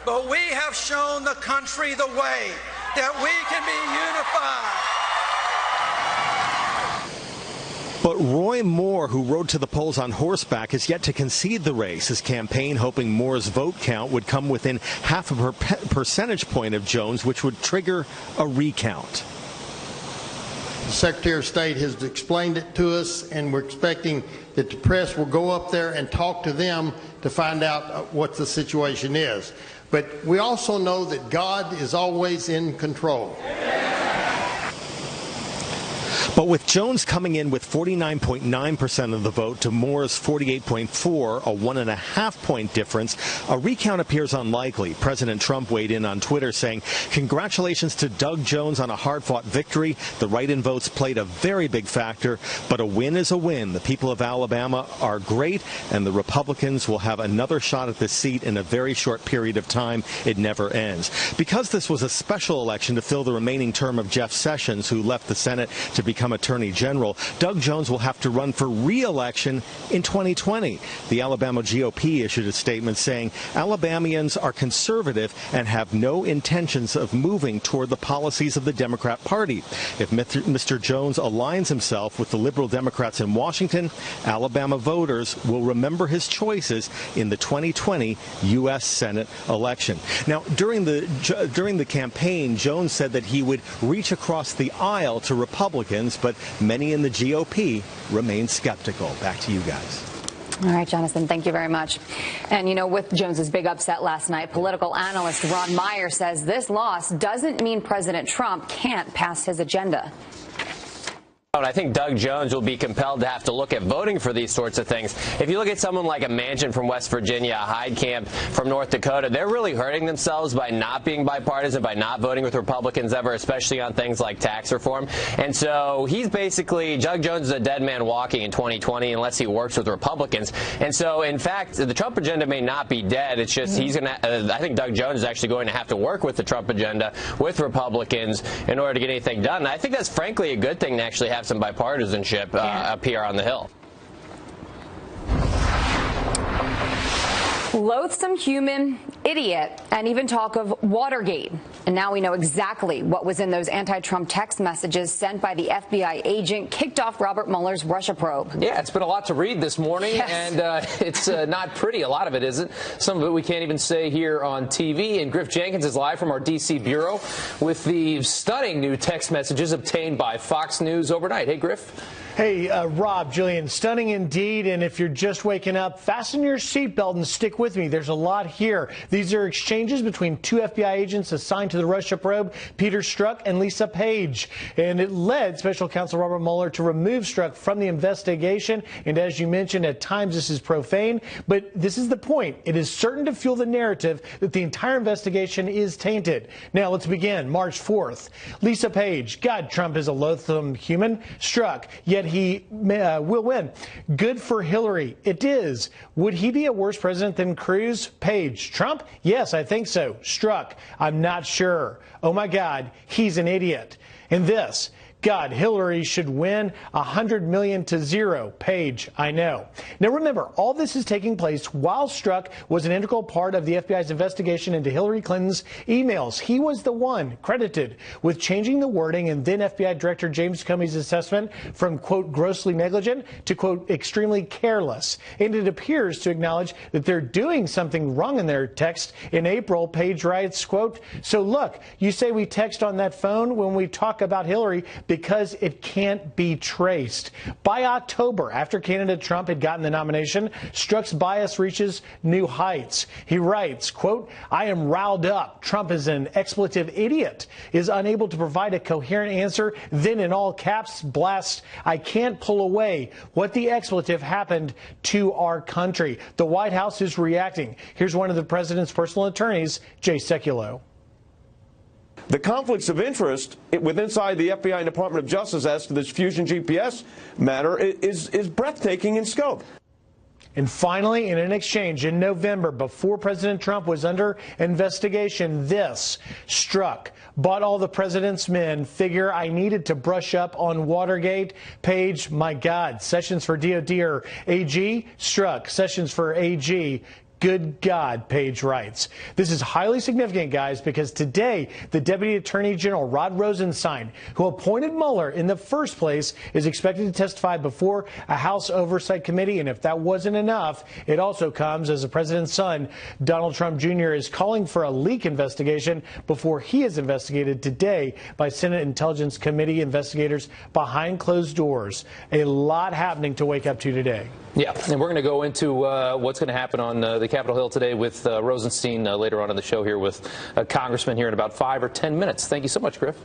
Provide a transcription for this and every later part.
but we have shown the country the way that we can be unified. But Roy Moore, who rode to the polls on horseback, is yet to concede the race. His campaign hoping Moore's vote count would come within half of her percentage point of Jones, which would trigger a recount. The Secretary of State has explained it to us, and we're expecting that the press will go up there and talk to them to find out what the situation is. But we also know that God is always in control. But with Jones coming in with 49.9% of the vote to Moore's 48.4%, a 1.5-point difference, a recount appears unlikely. President Trump weighed in on Twitter saying, "Congratulations to Doug Jones on a hard-fought victory. The write-in votes played a very big factor, but a win is a win. The people of Alabama are great, and the Republicans will have another shot at this seat in a very short period of time. It never ends." Because this was a special election to fill the remaining term of Jeff Sessions, who left the Senate to become Attorney General, Doug Jones will have to run for re-election in 2020. The Alabama GOP issued a statement saying Alabamians are conservative and have no intentions of moving toward the policies of the Democrat Party. If Mr. Jones aligns himself with the liberal Democrats in Washington, Alabama voters will remember his choices in the 2020 U.S. Senate election. Now, during the campaign, Jones said that he would reach across the aisle to Republicans, but many in the GOP remain skeptical. Back to you guys. All right, Jonathan, thank you very much. And, you know, with Jones's big upset last night, political analyst Ron Meyer says this loss doesn't mean President Trump can't pass his agenda. I think Doug Jones will be compelled to have to look at voting for these sorts of things. If you look at someone like a Manchin from West Virginia, a Heitkamp from North Dakota, they're really hurting themselves by not being bipartisan, by not voting with Republicans ever, especially on things like tax reform. And so he's basically, Doug Jones is a dead man walking in 2020 unless he works with Republicans. And so, in fact, the Trump agenda may not be dead. It's just he's going to, I think Doug Jones is actually going to have to work with the Trump agenda, with Republicans, in order to get anything done. And I think that's frankly a good thing to actually have some bipartisanship up here on the Hill. Loathsome human, idiot, and even talk of Watergate. And now we know exactly what was in those anti-Trump text messages sent by the FBI agent kicked off Robert Mueller's Russia probe. Yeah, it's been a lot to read this morning, and it's not pretty. A lot of it isn't. Some of it we can't even say here on TV. And Griff Jenkins is live from our D.C. bureau with the stunning new text messages obtained by Fox News overnight. Hey, Griff. Hey, Rob, Julian, stunning indeed. And if you're just waking up, fasten your seatbelt and stick with me. There's a lot here. These are exchanges between two FBI agents assigned to the Russia probe, Peter Strzok and Lisa Page. And it led Special Counsel Robert Mueller to remove Strzok from the investigation. And as you mentioned, at times this is profane. But this is the point. It is certain to fuel the narrative that the entire investigation is tainted. Now, let's begin. March 4th. Lisa Page. God, Trump is a loathsome human. Strzok. Yet he will win. Good for Hillary. It is. Would he be a worse president than Cruz? Page. Trump? Yes, I think so. Strzok. I'm not sure. Oh, my God. He's an idiot. And this. God, Hillary should win 100 million to 0. Page, I know. Now remember, all this is taking place while Strzok was an integral part of the FBI's investigation into Hillary Clinton's emails. He was the one credited with changing the wording in then FBI Director James Comey's assessment from, quote, grossly negligent to, quote, extremely careless. And it appears to acknowledge that they're doing something wrong in their text. In April, Page writes, quote, so look, you say we text on that phone when we talk about Hillary because it can't be traced. By October, after candidate Trump had gotten the nomination, Strzok's bias reaches new heights. He writes, quote, I am riled up. Trump is an expletive idiot, is unable to provide a coherent answer. Then in all caps, blast, I can't pull away. What the expletive happened to our country. The White House is reacting. Here's one of the president's personal attorneys, Jay Sekulow. The conflicts of interest inside the FBI and Department of Justice as to this Fusion GPS matter is breathtaking in scope. And finally, in an exchange in November, before President Trump was under investigation, this. Strzok bought all the president's men. Figure I needed to brush up on Watergate. Page, my God. Sessions for DOD or AG. Strzok. Sessions for AG. Good God, Page writes. This is highly significant, guys, because today the Deputy Attorney General Rod Rosenstein, who appointed Mueller in the first place, is expected to testify before a House Oversight Committee. And if that wasn't enough, it also comes as the president's son, Donald Trump Jr., is calling for a leak investigation before he is investigated today by Senate Intelligence Committee investigators behind closed doors. A lot happening to wake up to today. Yeah, and we're going to go into what's going to happen on the Capitol Hill today with Rosenstein later on in the show here with a congressman here in about 5 or 10 minutes. Thank you so much, Griff.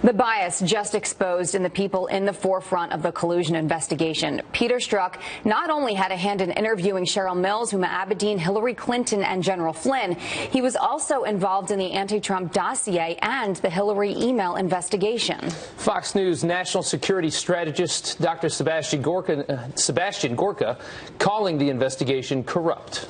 The bias just exposed in the people in the forefront of the collusion investigation. Peter Strzok not only had a hand in interviewing Cheryl Mills, Huma Abedin, Hillary Clinton, and General Flynn, he was also involved in the anti-Trump dossier and the Hillary email investigation. Fox News national security strategist Dr. Sebastian Gorka calling the investigation corrupt.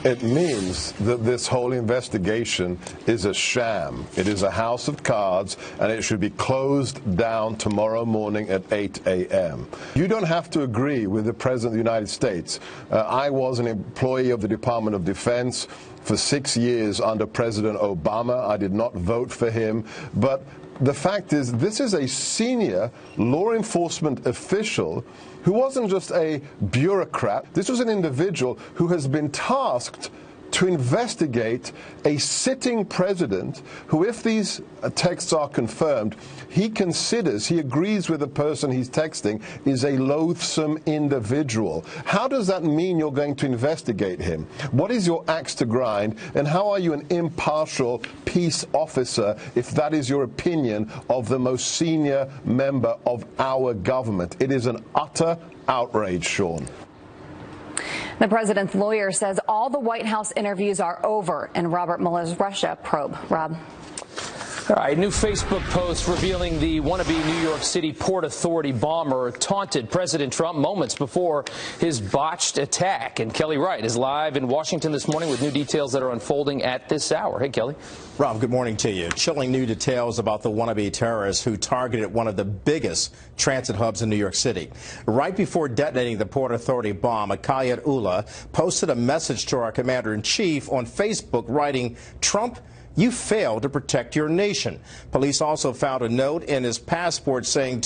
It means that this whole investigation is a sham. It is a house of cards, and it should be closed down tomorrow morning at 8 a.m. You don't have to agree with the President of the United States. I was an employee of the Department of Defense for 6 years under President Obama. I did not vote for him, but the fact is, this is a senior law enforcement official who wasn't just a bureaucrat. This was an individual who has been tasked to investigate a sitting president who, if these texts are confirmed, he agrees with the person he's texting is a loathsome individual. How does that mean you're going to investigate him? What is your axe to grind? And how are you an impartial peace officer if that is your opinion of the most senior member of our government? It is an utter outrage, Sean. The president's lawyer says all the White House interviews are over in Robert Mueller's Russia probe. Rob. All right, new Facebook post revealing the wannabe New York City Port Authority bomber taunted President Trump moments before his botched attack. And Kelly Wright is live in Washington this morning with new details that are unfolding at this hour. Hey, Kelly. Rob, good morning to you. Chilling new details about the wannabe terrorist who targeted one of the biggest transit hubs in New York City. Right before detonating the Port Authority bomb, Akayed Ullah posted a message to our commander-in-chief on Facebook writing, "Trump, you failed to protect your nation." Police also found a note in his passport saying,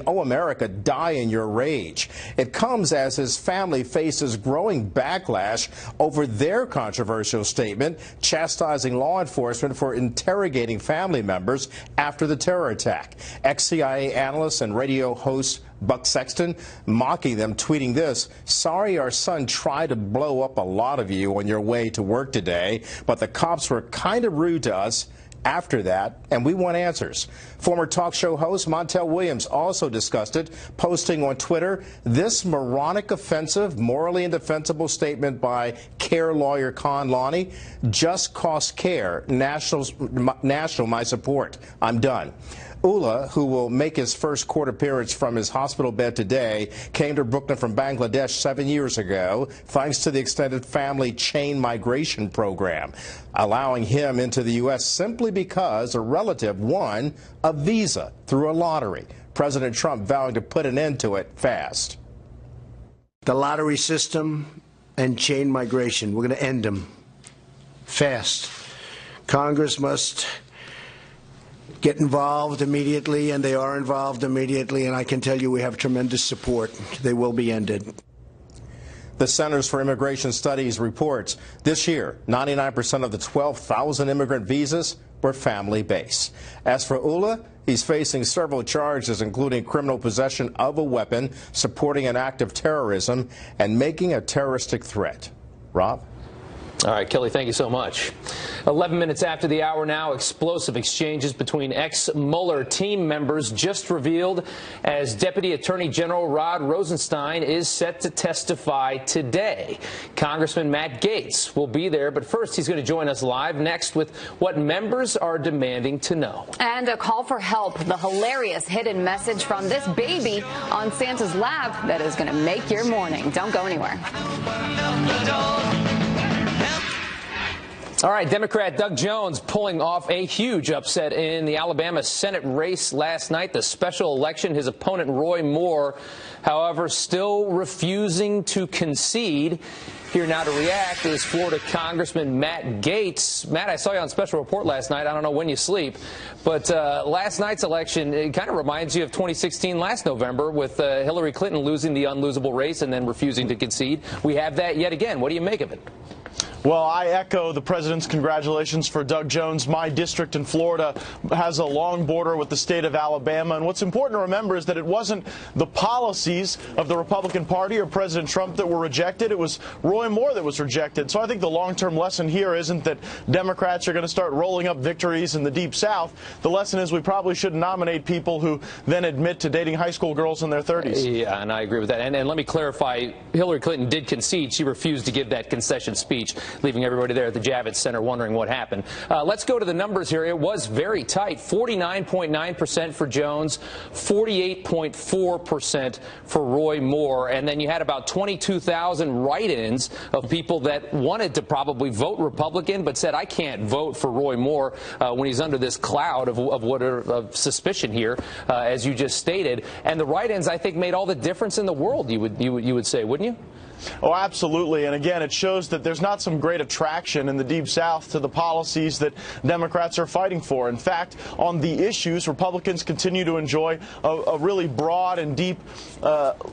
"Oh, America, die in your rage." It comes as his family faces growing backlash over their controversial statement, chastising law enforcement for interrogating family members after the terror attack. Ex-CIA analyst and radio host Buck Sexton mocking them, tweeting this: "Sorry our son tried to blow up a lot of you on your way to work today, but the cops were kind of rude to us after that, and we want answers." Former talk show host Montel Williams also discussed it, posting on Twitter this moronic, offensive, morally indefensible statement by CARE lawyer Con Lonnie: "Just cost CARE national my support. I'm done." Ullah, who will make his first court appearance from his hospital bed today, came to Brooklyn from Bangladesh 7 years ago, thanks to the extended family chain migration program, allowing him into the U.S. simply because a relative won a visa through a lottery. President Trump vowing to put an end to it fast. The lottery system and chain migration, we're going to end them fast. Congress must get involved immediately, and they are involved immediately, and I can tell you we have tremendous support. They will be ended. The Centers for Immigration Studies reports this year 99% of the 12,000 immigrant visas were family-based. As for Ullah, he's facing several charges, including criminal possession of a weapon, supporting an act of terrorism, and making a terroristic threat. Rob? All right, Kelly, thank you so much. 11 minutes after the hour now, explosive exchanges between ex-Mueller team members just revealed as Deputy Attorney General Rod Rosenstein is set to testify today. Congressman Matt Gaetz will be there, but first he's going to join us live next with what members are demanding to know. And a call for help, the hilarious hidden message from this baby on Santa's lap that is going to make your morning. Don't go anywhere. All right, Democrat Doug Jones pulling off a huge upset in the Alabama Senate race last night, the special election. His opponent, Roy Moore, however, still refusing to concede. Here now to react is Florida Congressman Matt Gaetz. Matt, I saw you on Special Report last night. I don't know when you sleep, but last night's election, it kind of reminds you of 2016 last November with Hillary Clinton losing the unlosable race and then refusing to concede. We have that yet again. What do you make of it? Well, I echo the president's congratulations for Doug Jones. My district in Florida has a long border with the state of Alabama. And what's important to remember is that it wasn't the policies of the Republican Party or President Trump that were rejected. It was Roy Moore that was rejected. So I think the long-term lesson here isn't that Democrats are going to start rolling up victories in the Deep South. The lesson is we probably shouldn't nominate people who then admit to dating high school girls in their 30s. Yeah, and I agree with that. And let me clarify, Hillary Clinton did concede. She refused to give that concession speech, leaving everybody there at the Javits Center wondering what happened. Let's go to the numbers here. It was very tight. 49.9% for Jones, 48.4% for Roy Moore. And then you had about 22,000 write-ins of people that wanted to probably vote Republican but said, I can't vote for Roy Moore when he's under this cloud of suspicion here, as you just stated. And the write-ins, I think, made all the difference in the world, you would say, wouldn't you? Oh, absolutely. And again, it shows that there's not some great attraction in the Deep South to the policies that Democrats are fighting for. In fact, on the issues, Republicans continue to enjoy a really broad and deep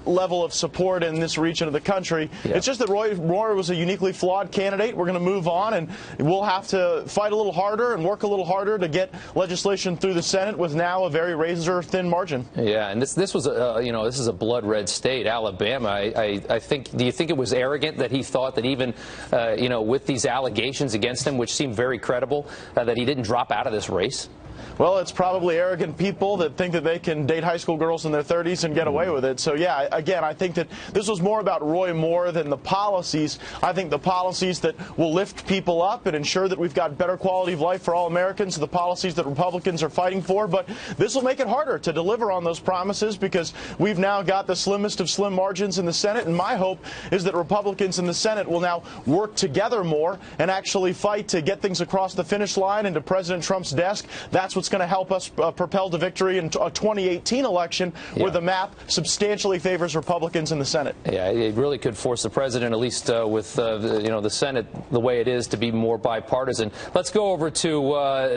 level of support in this region of the country. Yeah. It's just that Roy Moore was a uniquely flawed candidate. We're going to move on, and we'll have to fight a little harder and work a little harder to get legislation through the Senate with now a very razor-thin margin. Yeah, and this was this is a blood-red state, Alabama. I think. Do you think it was arrogant that he thought that even, with these allegations against him, which seemed very credible, that he didn't drop out of this race? Well, it's probably arrogant people that think that they can date high school girls in their 30s and get away with it. So, yeah, again, I think that this was more about Roy Moore than the policies. I think the policies that will lift people up and ensure that we've got better quality of life for all Americans are the policies that Republicans are fighting for. But this will make it harder to deliver on those promises because we've now got the slimmest of slim margins in the Senate. And my hope is that Republicans in the Senate will now work together more and actually fight to get things across the finish line and to President Trump's desk. That's what's going to help us propel to victory in a 2018 election where the map substantially favors Republicans in the Senate. Yeah, it really could force the president, at least with the Senate the way it is, to be more bipartisan. Let's go over to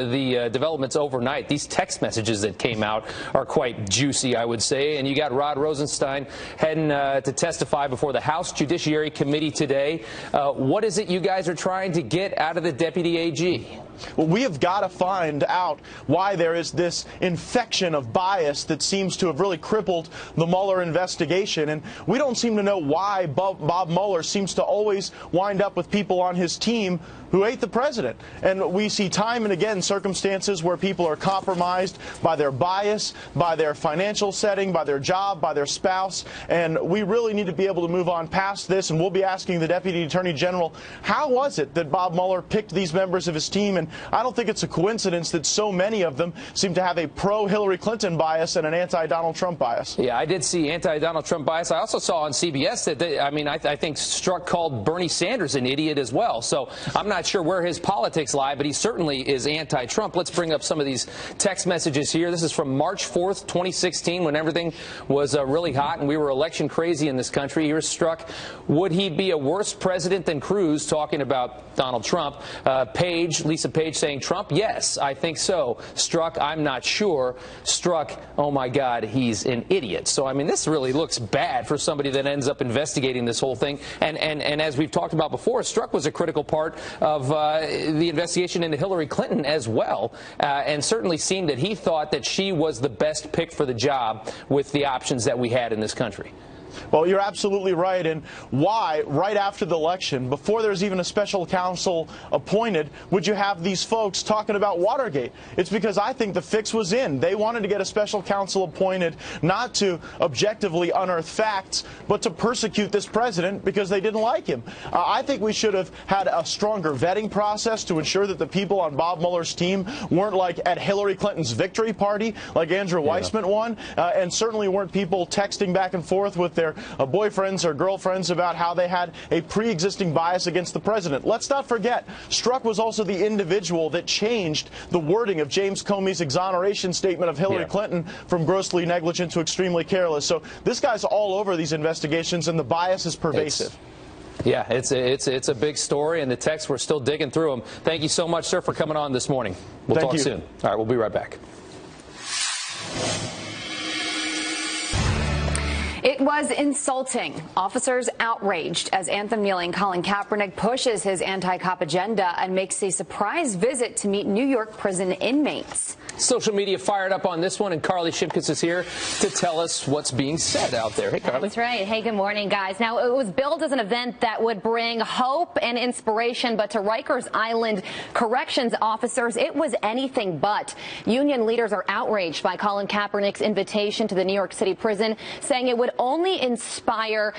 the developments overnight. These text messages that came out are quite juicy, I would say. And you got Rod Rosenstein heading to testify before the House Judiciary Committee today. What is it you guys are trying to get out of the Deputy AG? Well, we have got to find out why there is this infection of bias that seems to have really crippled the Mueller investigation. And we don't seem to know why Bob Mueller seems to always wind up with people on his team who hate the president. And we see time and again circumstances where people are compromised by their bias, by their financial setting, by their job, by their spouse. And we really need to be able to move on past this. And we'll be asking the Deputy Attorney General, how was it that Bob Mueller picked these members of his team? And I don't think it's a coincidence that so many of them seem to have a pro-Hillary Clinton bias and an anti-Donald Trump bias. Yeah, I did see anti-Donald Trump bias. I also saw on CBS that, I think Strzok called Bernie Sanders an idiot as well. So I'm not sure where his politics lie, but he certainly is anti-Trump. Let's bring up some of these text messages here. This is from March 4th, 2016, when everything was really hot and we were election crazy in this country. Here's Strzok. Would he be a worse president than Cruz, talking about Donald Trump? Lisa Page saying Trump? Yes, I think so. Strzok, I'm not sure. Strzok, oh my God, he's an idiot. So, I mean, this really looks bad for somebody that ends up investigating this whole thing. And as we've talked about before, Strzok was a critical part of the investigation into Hillary Clinton as well, and certainly seemed that he thought that she was the best pick for the job with the options that we had in this country. Well, you're absolutely right. And why, right after the election, before there's even a special counsel appointed, would you have these folks talking about Watergate? It's because I think the fix was in. They wanted to get a special counsel appointed not to objectively unearth facts, but to persecute this president because they didn't like him. I think we should have had a stronger vetting process to ensure that the people on Bob Mueller's team weren't like at Hillary Clinton's victory party like Andrew Weissman won, and certainly weren't people texting back and forth with their boyfriends or girlfriends about how they had a pre-existing bias against the president. Let's not forget, Strzok was also the individual that changed the wording of James Comey's exoneration statement of Hillary Clinton from grossly negligent to extremely careless. So this guy's all over these investigations, and the bias is pervasive. Yeah, it's a big story, and the texts, we're still digging through them. Thank you so much, sir, for coming on this morning. We'll talk soon. All right, we'll be right back. It was insulting. Officers outraged as anthem-kneeling Colin Kaepernick pushes his anti-cop agenda and makes a surprise visit to meet New York prison inmates. Social media fired up on this one, and Carly Shimkus is here to tell us what's being said out there. Hey, Carly. That's right. Hey, good morning, guys. Now, it was billed as an event that would bring hope and inspiration, but to Rikers Island corrections officers, it was anything but. Union leaders are outraged by Colin Kaepernick's invitation to the New York City prison, saying it would only inspire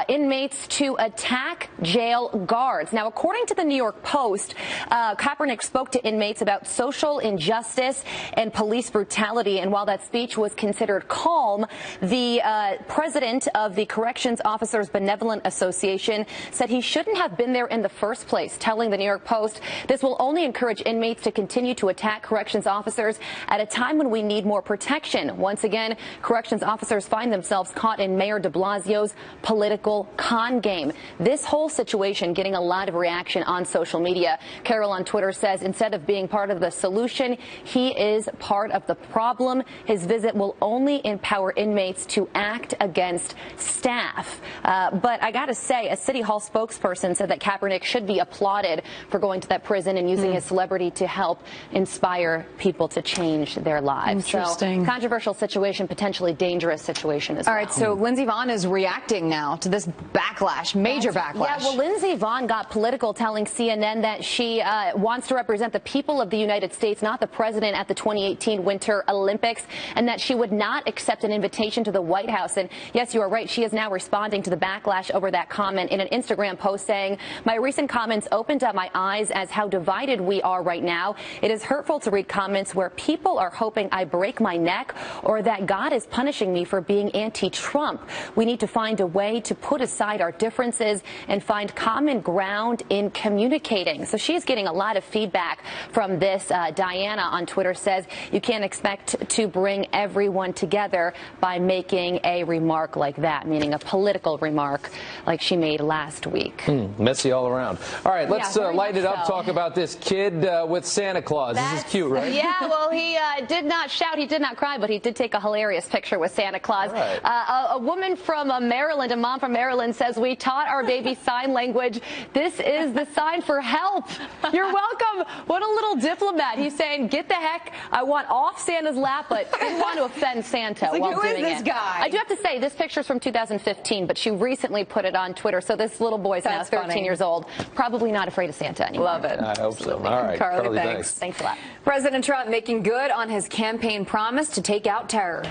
inmates to attack jail guards. Now, according to the New York Post, Kaepernick spoke to inmates about social injustice and police brutality, and while that speech was considered calm, the president of the Corrections Officers Benevolent Association said he shouldn't have been there in the first place, telling the New York Post this will only encourage inmates to continue to attack corrections officers at a time when we need more protection. Once again, corrections officers find themselves caught in Mayor de Blasio's political con game. This whole situation getting a lot of reaction on social media. Carol on Twitter says instead of being part of the solution, he is part of the problem. His visit will only empower inmates to act against staff. But I got to say, a City Hall spokesperson said that Kaepernick should be applauded for going to that prison and using his celebrity to help inspire people to change their lives. Interesting. So, controversial situation, potentially dangerous situation as well. All right, so Lindsey Vonn is reacting now to this backlash, major backlash. Yeah, well, Lindsey Vonn got political, telling CNN that she wants to represent the people of the United States, not the president, at the 2018 Winter Olympics, and that she would not accept an invitation to the White House. And yes, you are right. She is now responding to the backlash over that comment in an Instagram post saying, "My recent comments opened up my eyes as how divided we are right now. It is hurtful to read comments where people are hoping I break my neck or that God is punishing me for being anti-Trump. We need to find a way to put aside our differences and find common ground in communicating." So she is getting a lot of feedback from this. Diana on Twitter says you can't expect to bring everyone together by making a remark like that, meaning a political remark like she made last week. Messy all around. All right, let's lighten it up. Talk about this kid with Santa Claus. This is cute, right? Yeah, well, he did not shout, he did not cry, but he did take a hilarious picture with Santa Claus. Right. A woman from Maryland, a mom from Maryland, says, "We taught our baby sign language. This is the sign for help." You're welcome. What a little diplomat. He's saying, get the heck, I want off Santa's lap, but didn't want to offend Santa while who doing is this it. guy? I do have to say, this picture's from 2015, but she recently put it on Twitter, so this little boy's now 13 years old, probably not afraid of Santa anymore. Love it. I hope so. All right, Carly, thanks. Thanks a lot. President Trump making good on his campaign promise to take out terror.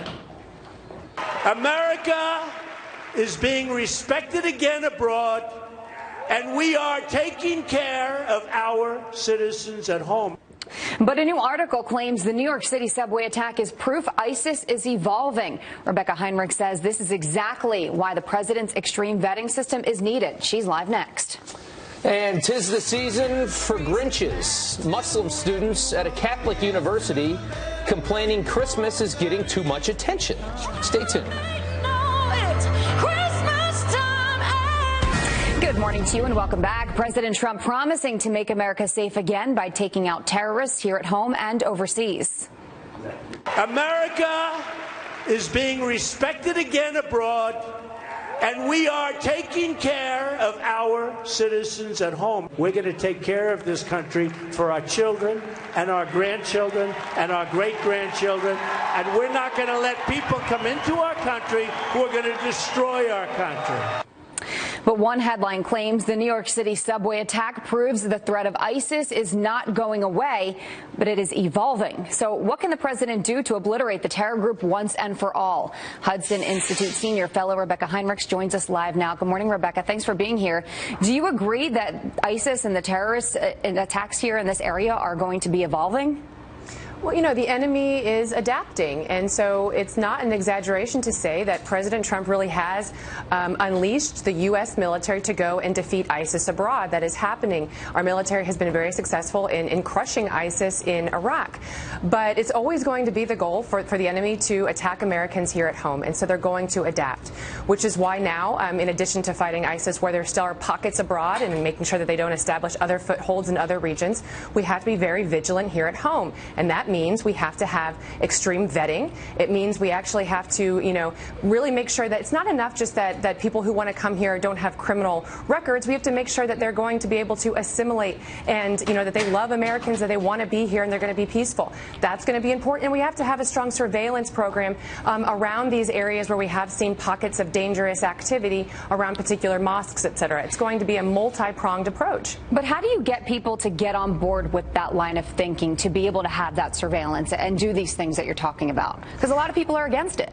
America is being respected again abroad, and we are taking care of our citizens at home. But a new article claims the New York City subway attack is proof ISIS is evolving. Rebecca Heinrich says this is exactly why the president's extreme vetting system is needed. She's live next. And 'tis the season for Grinches. Muslim students at a Catholic university complaining Christmas is getting too much attention. Stay tuned. Good morning to you and welcome back. President Trump promising to make America safe again by taking out terrorists here at home and overseas. America is being respected again abroad, and we are taking care of our citizens at home. We're going to take care of this country for our children and our grandchildren and our great-grandchildren, and we're not going to let people come into our country who are going to destroy our country. But one headline claims the New York City subway attack proves the threat of ISIS is not going away, but it is evolving. So what can the president do to obliterate the terror group once and for all? Hudson Institute senior fellow Rebecca Heinrichs joins us live now. Good morning, Rebecca. Thanks for being here. Do you agree that ISIS and the terrorist attacks here in this area are going to be evolving? Well, you know, the enemy is adapting, and so it's not an exaggeration to say that President Trump really has unleashed the U.S. military to go and defeat ISIS abroad. That is happening. Our military has been very successful in crushing ISIS in Iraq. But it's always going to be the goal for the enemy to attack Americans here at home, and so they're going to adapt, which is why now, in addition to fighting ISIS, where there still are pockets abroad and making sure that they don't establish other footholds in other regions, we have to be very vigilant here at home. And that means we have to have extreme vetting. It means we actually have to, you know, really make sure that it's not enough just that people who want to come here don't have criminal records. We have to make sure that they're going to be able to assimilate and, you know, that they love Americans, that they want to be here, and they're going to be peaceful. That's going to be important. And we have to have a strong surveillance program around these areas where we have seen pockets of dangerous activity around particular mosques, et cetera. It's going to be a multi-pronged approach. But how do you get people to get on board with that line of thinking, to be able to have that surveillance and do these things that you're talking about? Because a lot of people are against it.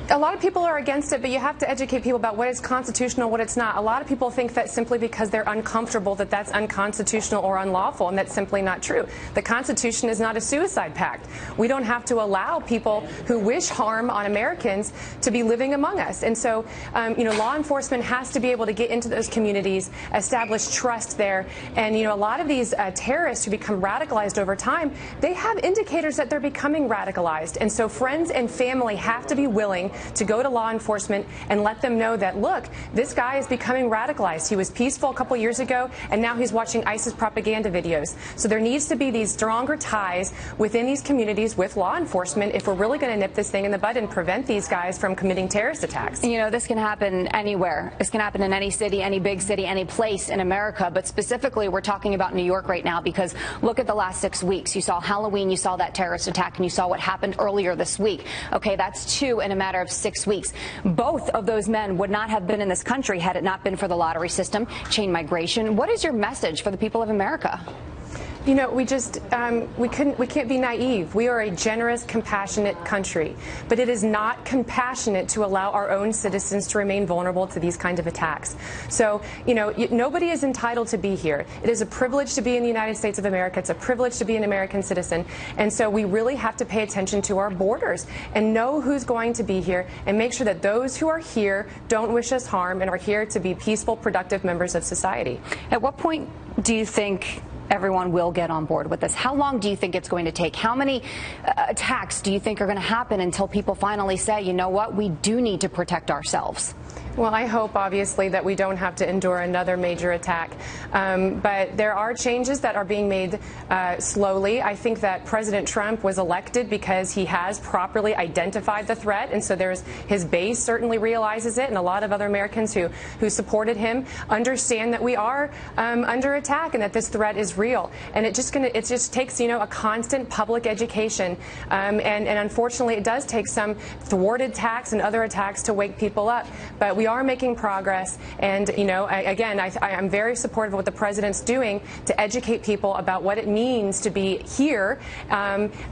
A lot of people are against it, but you have to educate people about what is constitutional, what it's not. A lot of people think that simply because they're uncomfortable that that's unconstitutional or unlawful, and that's simply not true. The Constitution is not a suicide pact. We don't have to allow people who wish harm on Americans to be living among us. And so, you know, law enforcement has to be able to get into those communities, establish trust there. And, you know, a lot of these terrorists who become radicalized over time, they have indicators that they're becoming radicalized. And so friends and family have to be willing to go to law enforcement and let them know that, look, this guy is becoming radicalized. He was peaceful a couple years ago, and now he's watching ISIS propaganda videos. So there needs to be these stronger ties within these communities with law enforcement if we're really going to nip this thing in the bud and prevent these guys from committing terrorist attacks. You know, this can happen anywhere. This can happen in any city, any big city, any place in America. But specifically, we're talking about New York right now because look at the last 6 weeks. You saw Halloween, you saw that terrorist attack, and you saw what happened earlier this week. Okay, that's 2 in a matter of 6 weeks. Both of those men would not have been in this country had it not been for the lottery system, chain migration. What is your message for the people of America? You know, we just we can't be naive. We are a generous, compassionate country, but it is not compassionate to allow our own citizens to remain vulnerable to these kinds of attacks. So, you know, nobody is entitled to be here. It is a privilege to be in the United States of America. It's a privilege to be an American citizen, and so we really have to pay attention to our borders and know who's going to be here and make sure that those who are here don't wish us harm and are here to be peaceful, productive members of society. At what point do you think everyone will get on board with this? How long do you think it's going to take? How many attacks do you think are going to happen until people finally say, you know what, we do need to protect ourselves? Well, I hope, obviously, that we don't have to endure another major attack. But there are changes that are being made slowly. I think that President Trump was elected because he has properly identified the threat, and so his base certainly realizes it, and a lot of other Americans who supported him understand that we are under attack and that this threat is real. And it just takes, you know, a constant public education. And unfortunately, it does take some thwarted attacks and other attacks to wake people up. But we are making progress, and, you know, again, I'm very supportive of what the president's doing to educate people about what it means to be here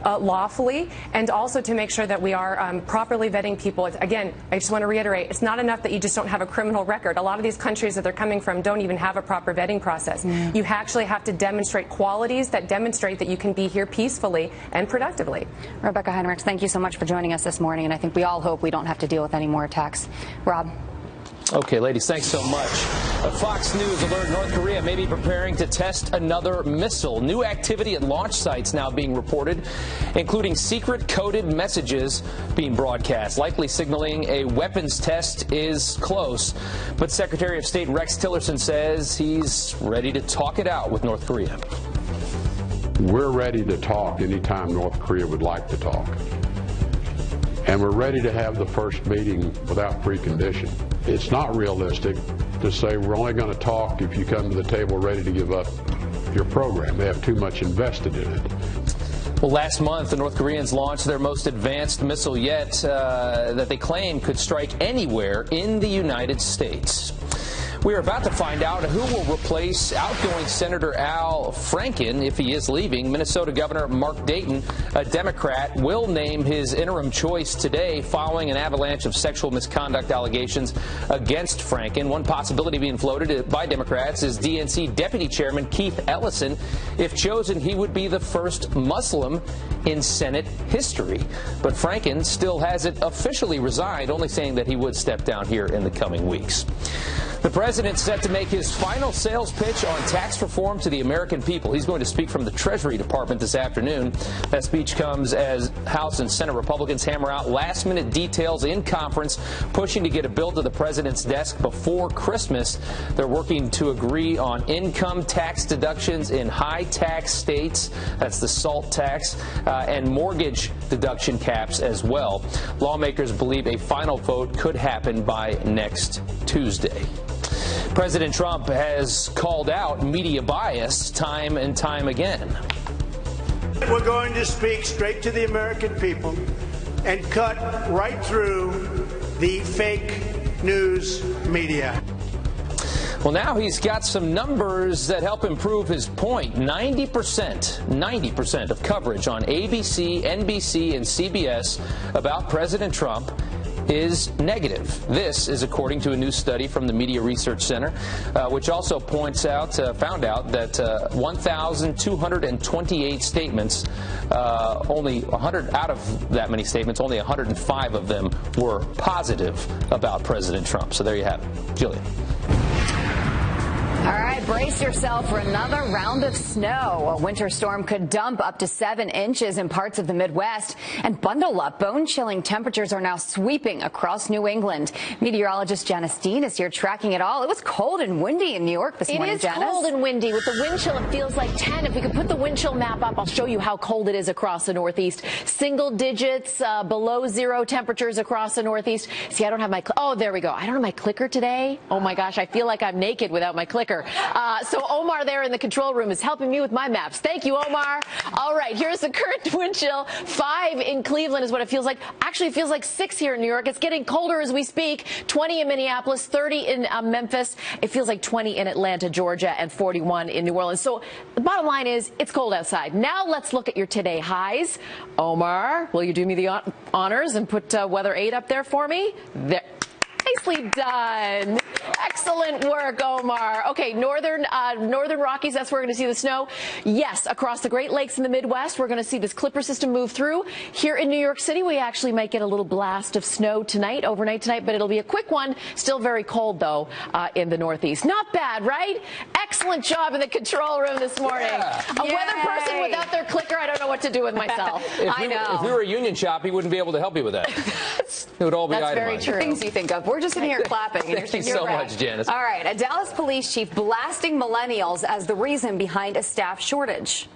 lawfully, and also to make sure that we are properly vetting people. Again, I just want to reiterate, it's not enough that you just don't have a criminal record. A lot of these countries that they're coming from don't even have a proper vetting process. You actually have to demonstrate qualities that demonstrate that you can be here peacefully and productively. Rebecca Heinrichs, thank you so much for joining us this morning, and I think we all hope we don't have to deal with any more attacks. Rob? Okay, ladies, thanks so much. Fox News alert: North Korea may be preparing to test another missile. New activity at launch sites now being reported, including secret coded messages being broadcast, likely signaling a weapons test is close. But Secretary of State Rex Tillerson says he's ready to talk it out with North Korea. We're ready to talk anytime North Korea would like to talk. And we're ready to have the first meeting without precondition. It's not realistic to say we're only going to talk if you come to the table ready to give up your program. They have too much invested in it. Well, last month, the North Koreans launched their most advanced missile yet that they claim could strike anywhere in the United States. We are about to find out who will replace outgoing Senator Al Franken if he is leaving. Minnesota Governor Mark Dayton, a Democrat, will name his interim choice today following an avalanche of sexual misconduct allegations against Franken. One possibility being floated by Democrats is DNC Deputy Chairman Keith Ellison. If chosen, he would be the first Muslim in Senate history. But Franken still hasn't officially resigned, only saying that he would step down here in the coming weeks. The president's set to make his final sales pitch on tax reform to the American people. He's going to speak from the Treasury Department this afternoon. That speech comes as House and Senate Republicans hammer out last-minute details in conference, pushing to get a bill to the president's desk before Christmas. They're working to agree on income tax deductions in high-tax states. That's the SALT tax, and mortgage deduction caps as well. Lawmakers believe a final vote could happen by next Tuesday. President Trump has called out media bias time and time again. We're going to speak straight to the American people and cut right through the fake news media. Well, now he's got some numbers that help improve his point. 90% of coverage on ABC, NBC, and CBS about President Trump is negative. This is according to a new study from the Media Research Center, which also found out that 1,228 statements, only 100 out of that many statements, only 105 of them were positive about President Trump. So there you have it. Jillian. All right, brace yourself for another round of snow. A winter storm could dump up to 7 inches in parts of the Midwest. And bundle up. Bone-chilling temperatures are now sweeping across New England. Meteorologist Janice Dean is here tracking it all. It was cold and windy in New York this morning, Janice. It is cold and windy. With the wind chill, it feels like 10. If we could put the wind chill map up, I'll show you how cold it is across the Northeast. Single digits, below zero temperatures across the Northeast. See, I don't have my, oh, there we go. I don't have my clicker today. Oh my gosh, I feel like I'm naked without my clicker. So Omar there in the control room is helping me with my maps. Thank you, Omar. All right, here's the current wind chill. 5 in Cleveland is what it feels like. Actually, it feels like 6 here in New York. It's getting colder as we speak. 20 in Minneapolis, 30 in Memphis. It feels like 20 in Atlanta, Georgia, and 41 in New Orleans. So the bottom line is it's cold outside. Now let's look at your today highs. Omar, will you do me the honors and put weather 8 up there for me? There. Nicely done. Excellent work, Omar. Okay, northern Rockies, that's where we're going to see the snow. Yes, across the Great Lakes in the Midwest, we're going to see this Clipper system move through. Here in New York City, we actually might get a little blast of snow tonight, overnight tonight, but it'll be a quick one. Still very cold, though, in the Northeast. Not bad, right? Excellent job in the control room this morning. Yeah. A weather person without their clicker, I don't know what to do with myself. If we were a union shop, he wouldn't be able to help you with that. It would all be That's itemized. very true. Things you think of. We're just in here clapping. And Thank you so much, Janice. All right, a Dallas police chief blasting millennials as the reason behind a staff shortage.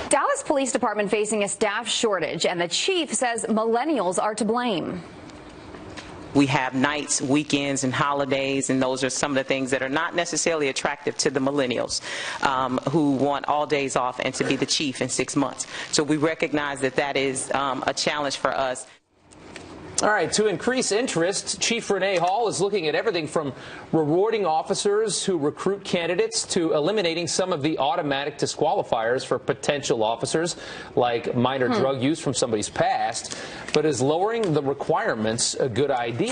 Dallas Police Department facing a staff shortage, and the chief says millennials are to blame. We have nights, weekends, and holidays, and those are some of the things that are not necessarily attractive to the millennials who want all days off and to be the chief in 6 months. So we recognize that that is a challenge for us. All right, to increase interest, Chief Renee Hall is looking at everything from rewarding officers who recruit candidates to eliminating some of the automatic disqualifiers for potential officers, like minor drug use from somebody's past. But is lowering the requirements a good idea?